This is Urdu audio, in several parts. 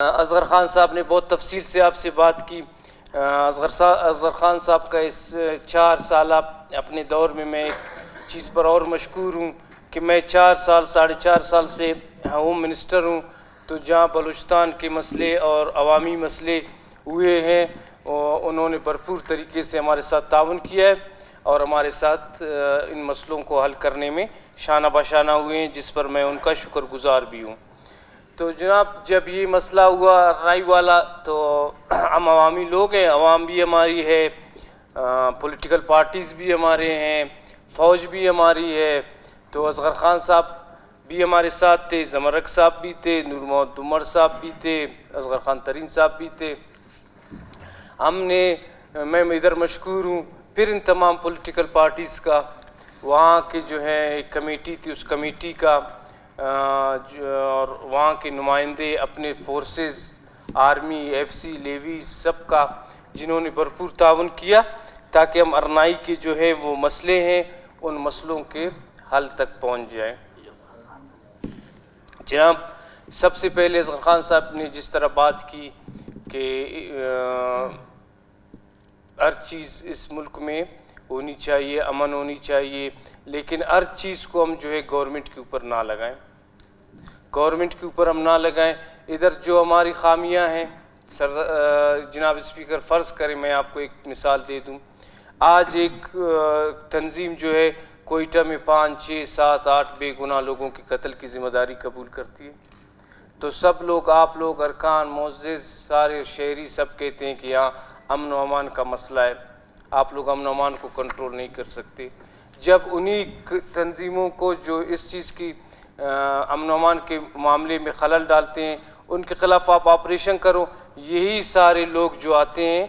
اصغر خان صاحب نے بہت تفصیل سے آپ سے بات کی۔ اصغر خان صاحب کا اس 4 سالہ اپنے دور میں ایک چیز پر اور مشکور ہوں کہ میں 4 سال 4.5 سال سے ہوم منسٹر ہوں، تو جہاں بلوچستان کے مسئلے اور عوامی مسئلے ہوئے ہیں انہوں نے بھرپور طریقے سے ہمارے ساتھ تعاون کیا ہے اور ہمارے ساتھ ان مسئلوں کو حل کرنے میں شانہ بشانہ ہوئے ہیں، جس پر میں ان کا شکر گزار بھی ہوں۔ تو جناب جب یہ مسئلہ ہوا رائی والا تو ہم عوامی لوگ ہیں، عوام بھی ہماری ہے، پولیٹیکل پارٹیز بھی ہمارے ہیں، فوج بھی ہماری ہے، تو اصغر خان صاحب بھی ہمارے ساتھ تھے، زمرک صاحب بھی تھے، نور محمد عمر صاحب بھی تھے، اصغر خان ترین صاحب بھی تھے۔ میں ادھر مشکور ہوں پھر ان تمام پولیٹیکل پارٹیز کا، وہاں کی جو ہے ایک کمیٹی تھی، اس کمیٹی کا اور وہاں کے نمائندے اپنے forces, army, F C, levy سب کا، جنہوں نے بھرپور تعاون کیا تاکہ ہم ارنائی کے جو ہے وہ مسئلے ہیں ان مسئلوں کے حل تک پہنچ جائیں۔ جناب سب سے پہلے اصغر خان صاحب نے جس طرح بات کی کہ ہر چیز اس ملک میں ہونی چاہیے، امن ہونی چاہیے، لیکن ہر چیز کو ہم جو ہے گورنمنٹ کے اوپر نہ لگائیں، گورنمنٹ کے اوپر ہم نہ لگائیں۔ ادھر جو ہماری خامیاں ہیں جناب اسپیکر، فرض کریں میں آپ کو ایک مثال دے دوں، آج ایک تنظیم جو ہے کوئٹہ میں 5، 6، 7، 8 بے گناہ لوگوں کے قتل کی ذمہ داری قبول کرتی ہے، تو سب لوگ، آپ لوگ، ارکان، معزز، سارے شہری سب کہتے ہیں کہ یہاں امن و امان کا مسئلہ ہے، آپ لوگ امن و امان کو کنٹرول نہیں کر سکتے۔ جب انہی تنظیموں کو جو اس چیز کی امن و امان کے معاملے میں خلل ڈالتے ہیں ان کے خلاف آپ آپریشن کرو، یہی سارے لوگ جو آتے ہیں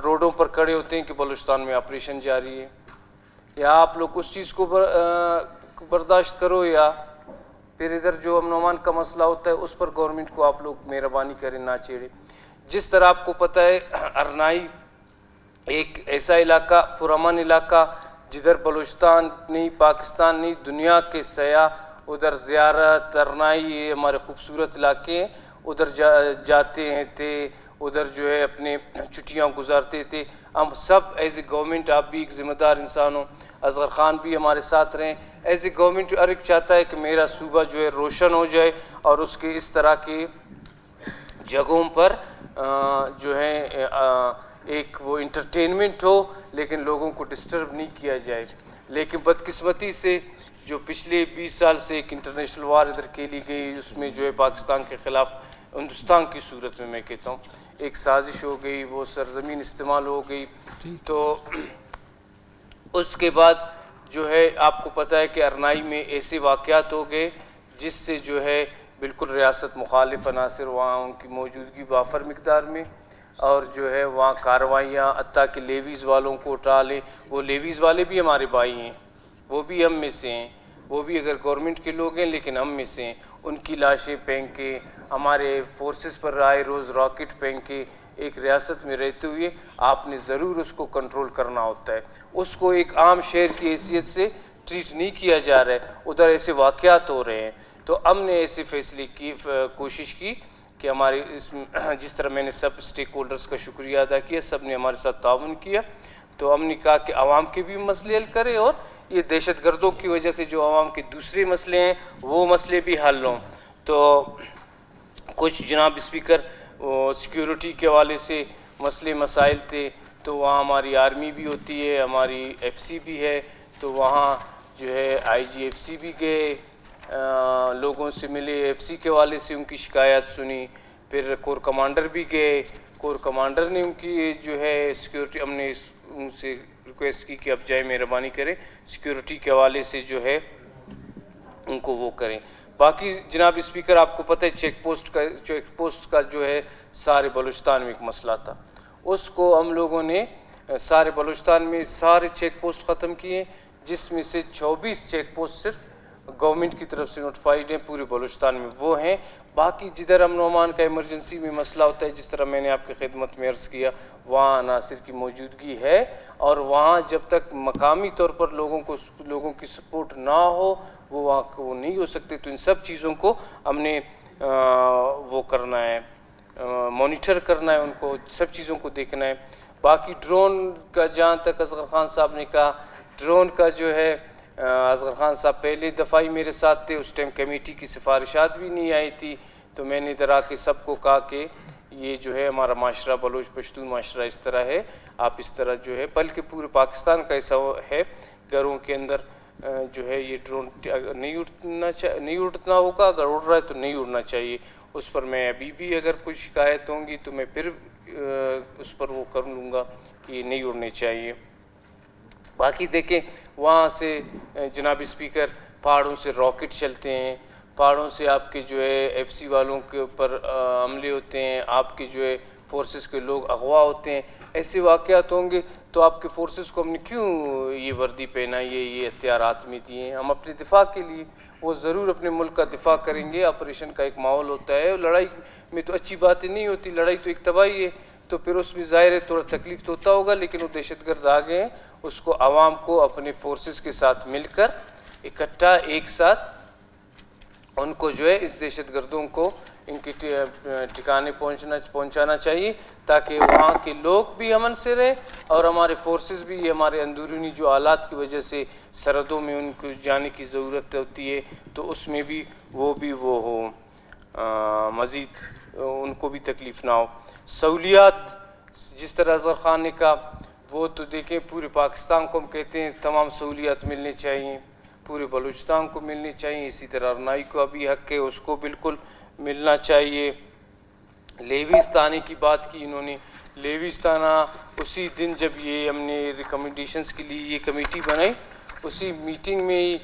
روڈوں پر کھڑے ہوتے ہیں کہ بلوچستان میں آپریشن جاری ہے، یا آپ لوگ اس چیز کو برداشت کرو، یا پھر ادھر جو امن و امان کا مسئلہ ہوتا ہے اس پر گورنمنٹ کو آپ لوگ مہربانی کریں، نہ چھیڑیں۔ جس طرح آپ کو پتہ ہے ارنائی ایک ایسا علاقہ، پرامن علاقہ، جدھر بلوچستان نہیں، پاکستان نہیں، دنیا کے سیاح ادھر زیارت، ارنائی، یہ ہمارے خوبصورت علاقے ہیں، ادھر جاتے ہیں تھے، ادھر جو ہے اپنے چھٹیاں گزارتے تھے۔ ہم سب ایز اے گورنمنٹ، آپ بھی ایک ذمہ دار انسان ہو، اصغر خان بھی ہمارے ساتھ رہیں، ایز اے گورنمنٹ ہر ایک چاہتا ہے کہ میرا صوبہ جو ہے روشن ہو جائے اور اس کے اس طرح کی جگہوں پر جو ہے ایک وہ انٹرٹینمنٹ ہو لیکن لوگوں کو ڈسٹرب نہیں کیا جائے۔ لیکن بدقسمتی سے جو پچھلے 20 سال سے ایک انٹرنیشنل وار ادھر کھیلی گئی، اس میں جو ہے پاکستان کے خلاف، ہندوستان کی صورت میں کہتا ہوں، ایک سازش ہو گئی، وہ سرزمین استعمال ہو گئی، تو اس کے بعد جو ہے آپ کو پتہ ہے کہ ارنائی میں ایسے واقعات ہو گئے جس سے جو ہے بالکل ریاست مخالف عناصر وہاں ان کی موجودگی وافر مقدار میں، اور جو ہے وہاں کارروائیاں، حتیٰ کہ لیویز والوں کو اٹھا لیں، وہ لیویز والے بھی ہمارے بھائی ہیں، وہ بھی ہم میں سے ہیں، وہ بھی اگر گورنمنٹ کے لوگ ہیں لیکن ہم میں سے ہیں، ان کی لاشیں پھینک کے، ہمارے فورسز پر آئے روز راکٹ پھینک کے، ایک ریاست میں رہتے ہوئے آپ نے ضرور اس کو کنٹرول کرنا ہوتا ہے، اس کو ایک عام شہر کی حیثیت سے ٹریٹ نہیں کیا جا رہا ہے، ادھر ایسے واقعات ہو رہے ہیں، تو ہم نے ایسے فیصلے کی، کوشش کی کہ ہمارے جس طرح میں نے سب اسٹیک ہولڈرز کا شکریہ ادا کیا، سب نے ہمارے ساتھ تعاون کیا، تو ہم نے کہا کہ عوام کے بھی مسئلے حل کریں اور یہ دہشت گردوں کی وجہ سے جو عوام کے دوسرے مسئلے ہیں وہ مسئلے بھی حل ہوں۔ تو کچھ جناب اسپیکر سیکیورٹی کے حوالے سے مسئلے مسائل تھے، تو وہاں ہماری آرمی بھی ہوتی ہے، ہماری ایف سی بھی ہے، تو وہاں جو ہے آئی جی ایف سی بھی گئے، لوگوں سے ملے، ایف سی کے حوالے سے ان کی شکایات سنی، پھر کور کمانڈر بھی گئے، کور کمانڈر نے ان کی جو ہے سیکیورٹی، ہم نے ان سے ریکویسٹ کی کہ اب جائے مہربانی کریں سیکیورٹی کے حوالے سے جو ہے ان کو وہ کریں۔ باقی جناب اسپیکر آپ کو پتہ ہے چیک پوسٹ کا جو ہے سارے بلوچستان میں ایک مسئلہ تھا، اس کو ہم لوگوں نے سارے بلوچستان میں سارے چیک پوسٹ ختم کیے، جس میں سے 24 چیک پوسٹ صرف گورنمنٹ کی طرف سے نوٹیفائیڈ ہیں پورے بلوچستان میں، وہ ہیں۔ باقی جدھر امن و امان کا ایمرجنسی میں مسئلہ ہوتا ہے، جس طرح میں نے آپ کی خدمت میں عرض کیا، وہاں عناصر کی موجودگی ہے، اور وہاں جب تک مقامی طور پر لوگوں کی سپورٹ نہ ہو وہ وہاں کو نہیں ہو سکتے، تو ان سب چیزوں کو ہم نے وہ کرنا ہے، مانیٹر کرنا ہے، ان کو سب چیزوں کو دیکھنا ہے۔ باقی ڈرون کا جہاں تک اصغر خان صاحب نے کہا، ڈرون کا جو ہے اصغر خان صاحب پہلے دفعہ ہی میرے ساتھ تھے، اس ٹائم کمیٹی کی سفارشات بھی نہیں آئی تھی، تو میں نے ادھر آ کے سب کو کہا کہ یہ جو ہے ہمارا معاشرہ بلوچ پشتون معاشرہ اس طرح ہے، آپ اس طرح جو ہے، بلکہ پورے پاکستان کا ایسا ہے، گھروں کے اندر جو ہے یہ ڈرون نہیں اڑنا ہوگا، اگر اڑ رہا ہے تو نہیں اڑنا چاہیے۔ اس پر میں ابھی بھی اگر کوئی شکایت ہوں گی تو میں پھر اس پر وہ کر لوں گا کہ یہ نہیں اڑنے چاہیے۔ باقی دیکھیں وہاں سے جناب اسپیکر پہاڑوں سے راکٹ چلتے ہیں، پہاڑوں سے آپ کے جو ہے ایف سی والوں کے اوپر حملے ہوتے ہیں، آپ کے جو ہے فورسز کے لوگ اغوا ہوتے ہیں، ایسے واقعات ہوں گے تو آپ کے فورسز کو ہم نے کیوں یہ وردی پہنائی ہے، یہ اختیارات میں دیے ہیں؟ ہم اپنے دفاع کے لیے وہ ضرور اپنے ملک کا دفاع کریں گے۔ آپریشن کا ایک ماحول ہوتا ہے، لڑائی میں تو اچھی باتیں نہیں ہوتی، لڑائی تو ایک تباہی ہے، تو پھر اس میں ظاہر ہے تھوڑا تکلیف تو ہوتا ہوگا، لیکن وہ دہشت گرد آ گئے ہیں، اس کو عوام کو اپنے فورسز کے ساتھ مل کر اکٹھا ایک ساتھ ان کو جو ہے اس دہشت گردوں کو ان کے ٹھکانے پہنچانا چاہیے، تاکہ وہاں کے لوگ بھی امن سے رہیں اور ہمارے فورسز بھی ہمارے اندرونی جو حالات کی وجہ سے سرحدوں میں ان کو جانے کی ضرورت ہوتی ہے تو اس میں بھی وہ ہو، مزید ان کو بھی تکلیف نہ ہو۔ سہولیات جس طرح اصغر خان نے کہا وہ تو دیکھیں پورے پاکستان کو ہم کہتے ہیں تمام سہولیات ملنی چاہیے، پورے بلوچستان کو ملنی چاہیے، اسی طرح ارنائی کو ابھی حق ہے اس کو بالکل ملنا چاہیے۔ لیویستانے کی بات کی انہوں نے، لیویستانہ اسی دن جب یہ ہم نے ریکمنڈیشنز کے لیے یہ کمیٹی بنائی، اسی میٹنگ میں ہی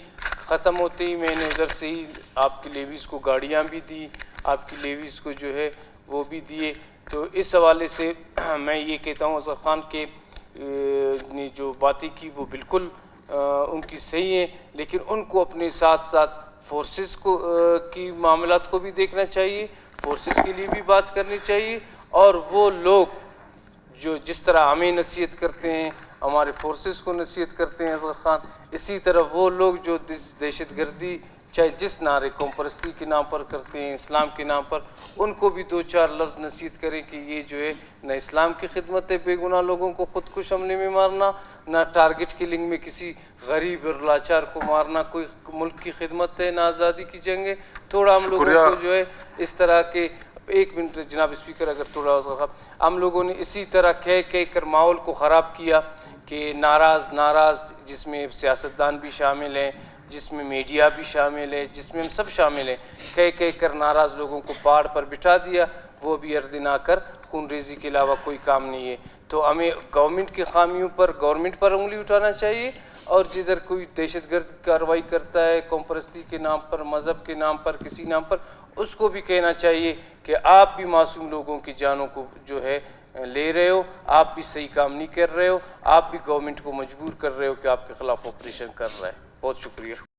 ختم ہوتے ہی میں نے ادھر سے ہی آپ کی لیویز کو گاڑیاں بھی دی، آپ کی لیویز کو جو ہے وہ بھی دیے۔ تو اس حوالے سے میں یہ کہتا ہوں اصغر خان کے نے جو باتیں کی وہ بالکل ان کی صحیح ہیں، لیکن ان کو اپنے ساتھ ساتھ فورسز کو کی معاملات کو بھی دیکھنا چاہیے، فورسز کے لیے بھی بات کرنی چاہیے، اور وہ لوگ جو جس طرح ہمیں نصیحت کرتے ہیں، ہمارے فورسز کو نصیحت کرتے ہیں اصغر خان، اسی طرح وہ لوگ جو دہشت گردی چاہے جس نعرے قوم پرستی کے نام پر کرتے ہیں، اسلام کے نام پر، ان کو بھی دو چار لفظ نصیحت کریں کہ یہ جو ہے نہ اسلام کی خدمت ہے بے گناہ لوگوں کو خودکش حملے میں مارنا، نہ ٹارگٹ کلنگ میں کسی غریب اور لاچار کو مارنا کوئی ملک کی خدمت ہے، نہ آزادی کی جنگ ہے۔ تھوڑا ہم لوگوں کو جو ہے اس طرح کے ایک منٹ جناب اسپیکر اگر تھوڑا ہم لوگوں نے اسی طرح کہہ کر ماحول کو خراب کیا کہ ناراض جس میں سیاستدان بھی شامل ہیں، جس میں میڈیا بھی شامل ہے، جس میں ہم سب شامل ہیں، کہہ کر ناراض لوگوں کو پہاڑ پر بٹھا دیا، وہ بھی اردن آ کر خون ریزی کے علاوہ کوئی کام نہیں ہے۔ تو ہمیں گورنمنٹ کی خامیوں پر گورنمنٹ پر انگلی اٹھانا چاہیے، اور جدھر کوئی دہشت گرد کارروائی کرتا ہے قوم پرستی کے نام پر، مذہب کے نام پر، کسی نام پر، اس کو بھی کہنا چاہیے کہ آپ بھی معصوم لوگوں کی جانوں کو جو ہے لے رہے ہو، آپ بھی صحیح کام نہیں کر رہے ہو، آپ بھی گورنمنٹ کو مجبور کر رہے ہو کہ آپ کے خلاف آپریشن کر رہا ہے۔ بہت شکریہ۔